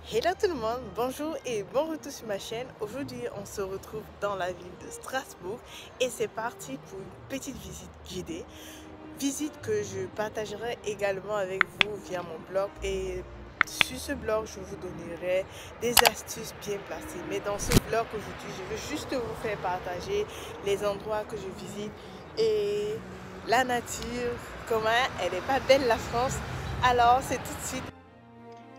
Hello tout le monde, bonjour et bon retour sur ma chaîne. Aujourd'hui, on se retrouve dans la ville de Strasbourg et c'est parti pour une petite visite guidée. Visite que je partagerai également avec vous via mon blog et sur ce blog, je vous donnerai des astuces bien placées. Mais dans ce blog aujourd'hui, je veux juste vous faire partager les endroits que je visite et la nature, comment elle n'est pas belle la France. Alors, c'est tout de suite.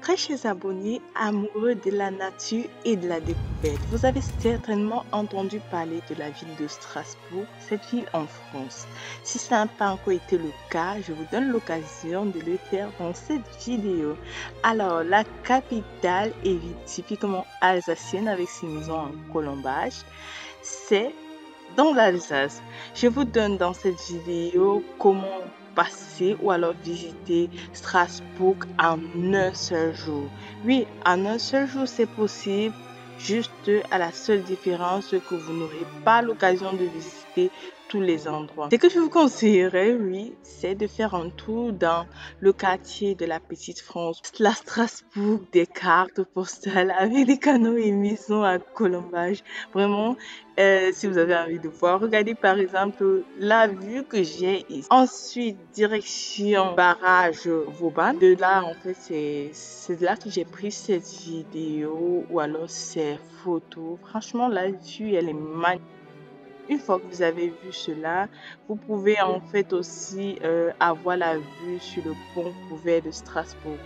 Très chers abonnés, amoureux de la nature et de la découverte, vous avez certainement entendu parler de la ville de Strasbourg, cette ville en France. Si ça n'a pas encore été le cas, je vous donne l'occasion de le faire dans cette vidéo. Alors, la capitale est ville typiquement alsacienne avec ses maisons en colombage, c'est dans l'Alsace. Je vous donne dans cette vidéo comment passer ou alors visiter Strasbourg en un seul jour. Oui, en un seul jour, c'est possible, juste à la seule différence que vous n'aurez pas l'occasion de visiter tous les endroits. Ce que je vous conseillerais, oui, c'est de faire un tour dans le quartier de la Petite France, la Strasbourg des cartes postales avec des canaux et maisons à colombage. Vraiment, si vous avez envie de voir, regardez par exemple la vue que j'ai ici. Ensuite, direction barrage Vauban. De là, en fait, c'est de là que j'ai pris cette vidéo ou alors ces photos. Franchement, la vue, elle est magnifique. Une fois que vous avez vu cela, vous pouvez en fait aussi avoir la vue sur le pont couvert de Strasbourg.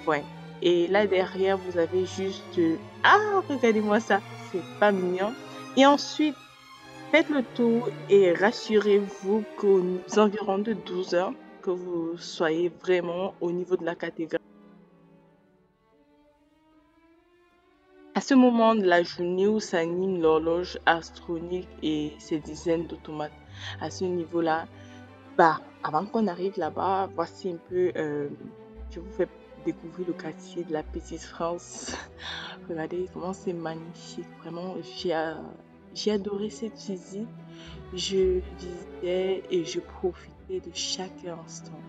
Ouais. Et là derrière, vous avez juste... Ah, regardez-moi ça, c'est pas mignon. Et ensuite, faites le tour et rassurez-vous qu'aux environs de 12 heures, que vous soyez vraiment au niveau de la cathédrale. À ce moment de la journée où s'anime l'horloge astronomique et ses dizaines d'automates, à ce niveau-là, avant qu'on arrive là-bas, voici un peu, je vous fais découvrir le quartier de la Petite France. Regardez comment c'est magnifique, vraiment, j'ai adoré cette visite. Je visitais et je profitais de chaque instant.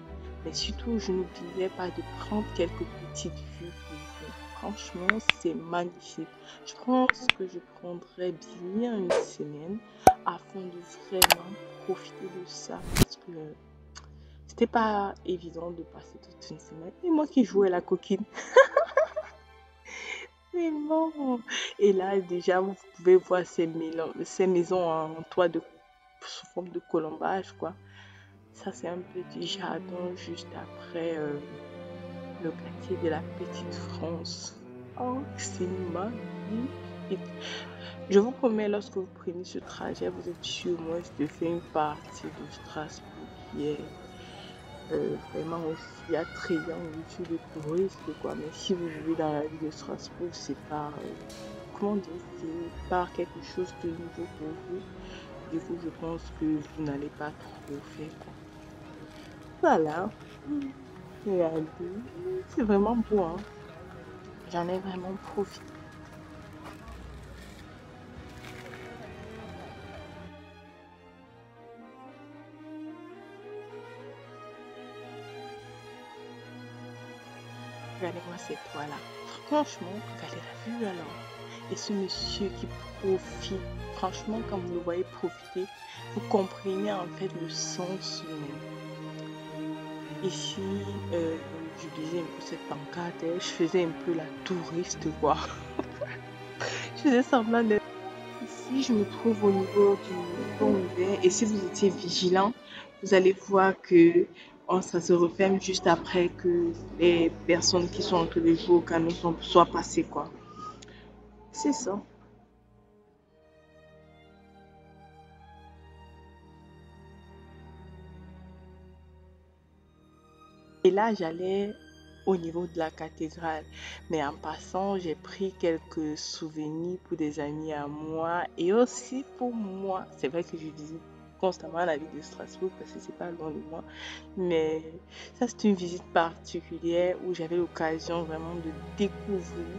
Mais surtout, je n'oubliais pas de prendre quelques petites vues pour vous. Franchement, c'est magnifique. Je pense que je prendrais bien une semaine afin de vraiment profiter de ça parce que c'était pas évident de passer toute une semaine. Et moi qui jouais la coquine. Mais bon. Et là, déjà, vous pouvez voir ces maisons en toit sous forme de colombage, quoi. Ça, c'est un petit jardin juste après le quartier de la Petite France. Oh, c'est magnifique. Je vous promets, lorsque vous prenez ce trajet, vous êtes sûr, moi, de faire une partie de Strasbourg qui est vraiment aussi attrayant aux yeux des touristes, quoi. Mais si vous vivez dans la ville de Strasbourg, c'est pas, comment dire, c'est pas quelque chose de nouveau pour vous. Du coup, je pense que vous n'allez pas trop faire, quoi. Voilà. Regardez, c'est vraiment beau, hein. J'en ai vraiment profité. Regardez-moi cette toile-là. Franchement, regardez la vue alors. Et ce monsieur qui profite. Franchement, quand vous le voyez profiter, vous comprenez en fait le sens même. Ici, je lisais un peu cette pancarte, je faisais un peu la touriste, quoi. Je faisais semblant d'être ici. Je me trouve au niveau du pont ouvert. Et si vous étiez vigilant, vous allez voir que ça se referme juste après que les personnes qui sont entre les jours au canot soient passées, quoi. C'est ça. Et là, j'allais au niveau de la cathédrale. Mais en passant, j'ai pris quelques souvenirs pour des amis à moi et aussi pour moi. C'est vrai que je visite constamment la ville de Strasbourg parce que c'est pas loin de moi. Mais ça, c'est une visite particulière où j'avais l'occasion vraiment de découvrir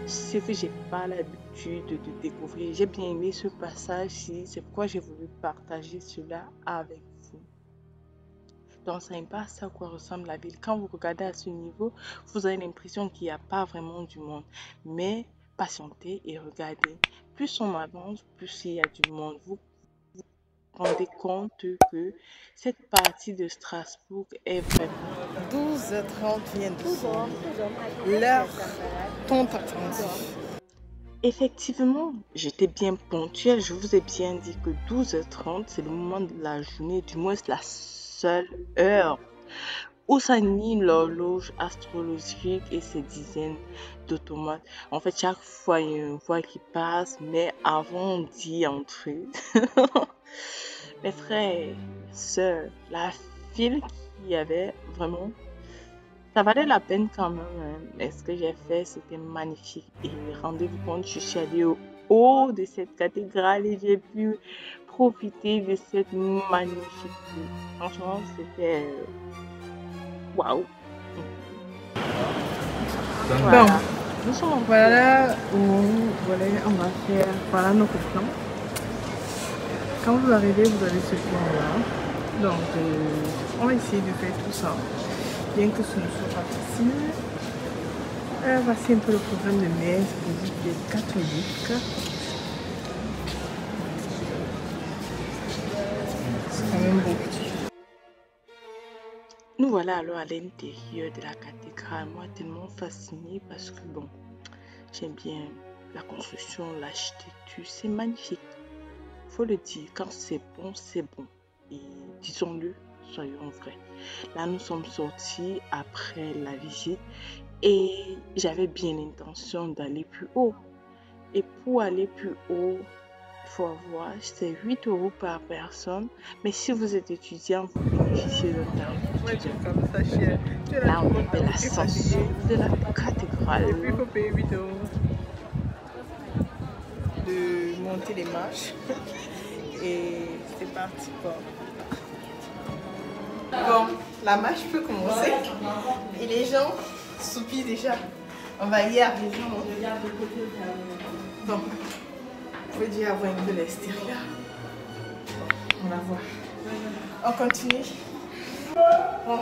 ce que j'ai pas l'habitude de découvrir. J'ai bien aimé ce passage-ci. C'est pourquoi j'ai voulu partager cela avec vous. Donc, ça n'est pas ça à quoi ressemble la ville. Quand vous regardez à ce niveau, vous avez l'impression qu'il n'y a pas vraiment du monde. Mais patientez et regardez. Plus on avance, plus il y a du monde. Vous vous rendez compte que cette partie de Strasbourg est vraiment 12h30 vient de sonner. L'heure tombe attentive. Effectivement, j'étais bien ponctuelle. Je vous ai bien dit que 12h30, c'est le moment de la journée, du moins c'est la seule heure où s'anime l'horloge astrologique et ses dizaines d'automates. En fait, chaque fois, il y a une voix qui passe, mais avant d'y entrer, mes frères, sœurs, la file qu'il y avait, vraiment, ça valait la peine quand même. Mais ce que j'ai fait, c'était magnifique. Et rendez-vous compte, je suis allée au haut de cette cathédrale et j'ai pu profiter de cette magnifique vue. Franchement, c'était waouh. Bon, nous sommes voilà où voilà, on va faire voilà notre plan. Quand vous arrivez, vous avez ce plan-là. Donc, on va essayer de faire tout ça. Bien que ce ne soit pas facile. Voici un peu le programme de messe pour les catholiques. C'est quand même beau. Nous voilà alors à l'intérieur de la cathédrale. Moi, tellement fascinée parce que bon, j'aime bien la construction, l'architecture. C'est magnifique. Faut le dire, quand c'est bon, c'est bon. Et disons-le, soyons vrais. Là, nous sommes sortis après la visite et j'avais bien l'intention d'aller plus haut. Et pour aller plus haut, il faut avoir, c'est 8 € par personne. Mais si vous êtes étudiant, vous bénéficiez d'un tarif étudiant. Là, on fait l'ascension de la cathédrale. Et puis, il faut payer 8 € de monter les marches. Et c'est parti quoi. Bon, la marche peut commencer. Et les gens soupirent déjà. On va y arriver. Bon, on peut déjà voir un peu l'extérieur. On va voir. On continue. Bon,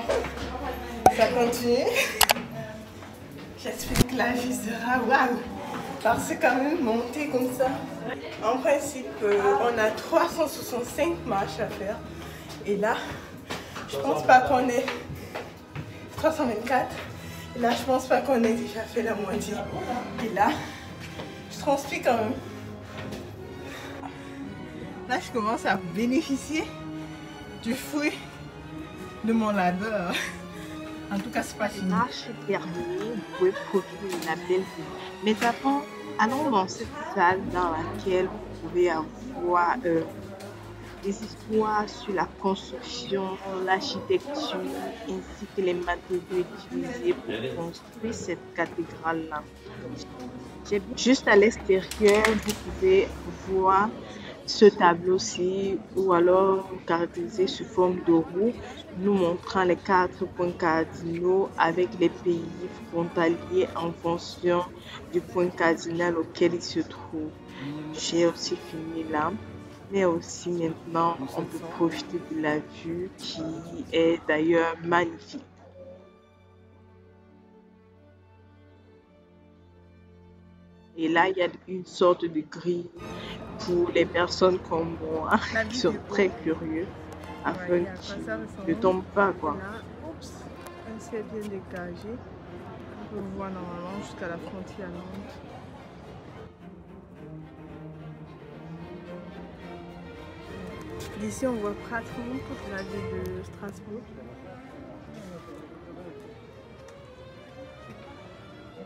ça continue. J'espère que la vue sera waouh. Parce que quand même monter comme ça. En principe, on a 365 marches à faire. Et là, je pense pas qu'on est 324. Et là, je pense pas qu'on ait déjà fait la moitié. Et là, je transpire quand même. Là, je commence à bénéficier du fruit de mon labeur. En tout cas, c'est pas fini. Marche terminée, vous pouvez profiter de la belle vue. Mais d'abord, allons dans cette salle dans laquelle vous pouvez avoir des histoires sur la construction, l'architecture, ainsi que les matériaux utilisés pour construire cette cathédrale-là. Juste à l'extérieur, vous pouvez voir ce tableau-ci ou alors caractérisé sous forme de roue, nous montrant les 4 points cardinaux avec les pays frontaliers en fonction du point cardinal auquel ils se trouvent. J'ai aussi fini là, mais aussi maintenant on peut profiter de la vue qui est d'ailleurs magnifique. Et là, il y a une sorte de grille pour les personnes comme moi qui sont très curieux afin qu'ils ne tombent pas quoi. Un ciel bien dégagé. On peut voir normalement jusqu'à la frontière allemande. D'ici, on voit pratiquement toute la ville de Strasbourg.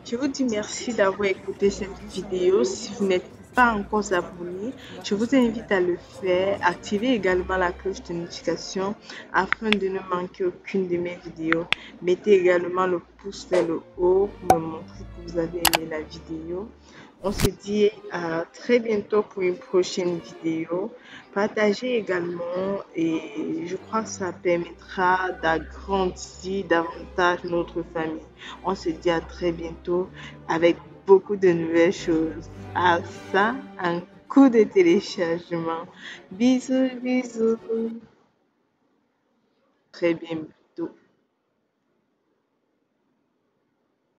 Je vous dis merci d'avoir écouté cette vidéo. Si vous n'êtes pas encore abonné, je vous invite à le faire. Activez également la cloche de notification afin de ne manquer aucune de mes vidéos. Mettez également le pouce vers le haut pour me montrer que vous avez aimé la vidéo. On se dit à très bientôt pour une prochaine vidéo. Partagez également et je crois que ça permettra d'agrandir davantage notre famille. On se dit à très bientôt avec beaucoup de nouvelles choses. À ça, un coup de téléchargement. Bisous, bisous. Très bien.